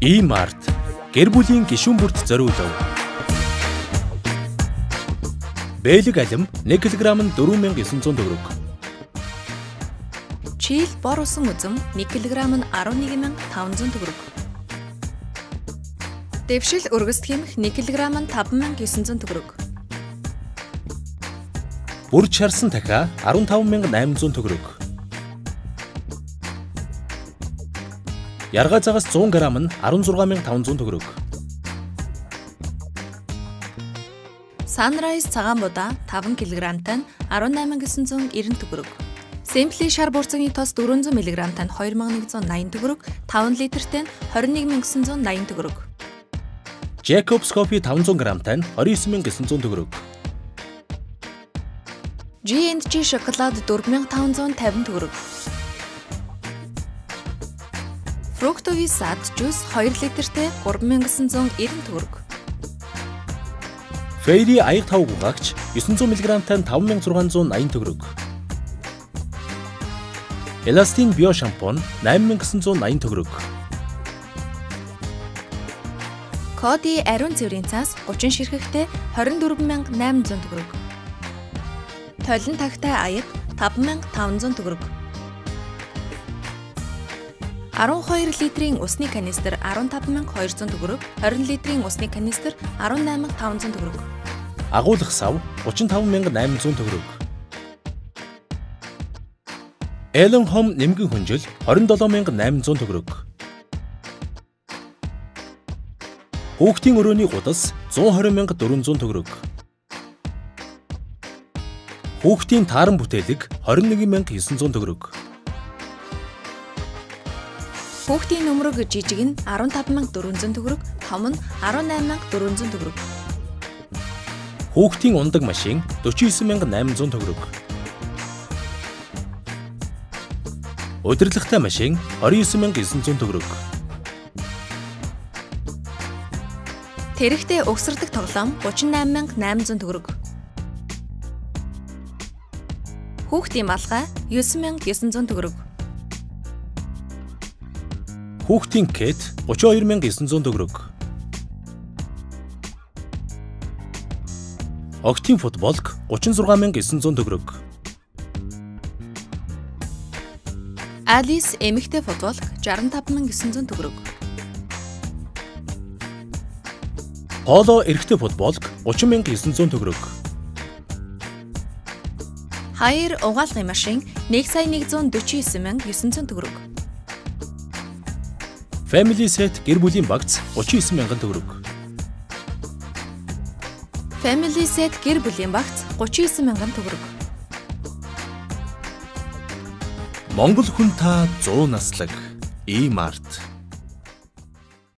E-Mart гэр бүлийн гишүүн бүрт зориулав. Бэлэг алим 1 кг нь 4900 төгрөг. Чийл бор усан үзэм 1 кг нь 11500 төгрөг. Дэвшил өргөс хэмх 1 кг нь 5900 төгрөг. Бүрж харсан дахиа 15800 төгрөг. Яргаа загас 100 г нь 16500 төгрөг. Sunrise цагаан будаа 5 кг-тай нь 18990 төгрөг. Simply шар бурцгийн тос 400 мг-тай нь 2180 төгрөг, 5 литртэй нь 21980 төгрөг. Jacobs Coffee 500 г-тай нь 29900 төгрөг. G&G шоколад 4550 төгрөг. Fructovis сад жуус 2 литртэй 3990 төгрөг. Fairy аяг тав гугаагч 900 мг-тай нь 5680 төгрөг. Elastin био шампунь 8980 төгрөг. Коди ариун цэврийн цаас 30 ширхэгтэй 24800 төгрөг. Толин тагтай аяг 5500 төгрөг. 12 литрийн усны канистр 15200 төгрөг, 20 литрийн усны канистр 18500 төгрөг. Агуулгах сав 35800 төгрөг. Ellen Home нэмгэн хүнжил 27800 төгрөг. Хүүхдийн өрөөний гудас 120400 төгрөг. Хүүхдийн тааран бүтээлэг 21900 төгрөг. Хүүхдийн нөмрөг жижиг нь 15400 төгрөг, том нь 18400 төгрөг. Хүүхдийн ундаг машин 49800 төгрөг. Удирдлагатай машин 29900 төгрөг. Тэрэгтэй өгсөрдөг тоглоом 38800 төгрөг. Хүүхдийн малгай 9900 төгрөг. Хүүхдийн кет 32900 төгрөг. Октийн футболк 36900 төгрөг. Alice эмэгтэй футболк 65900 төгрөг. Polo эрэгтэй футболк 30900 төгрөг. Хаяр угаалгын машин 1,149,900 төгрөг. Family set гэр бүлийн багц 39000 төгрөг. Family set гэр бүлийн багц 39000 төгрөг. Монгол хүн та 100 наслаг E-Mart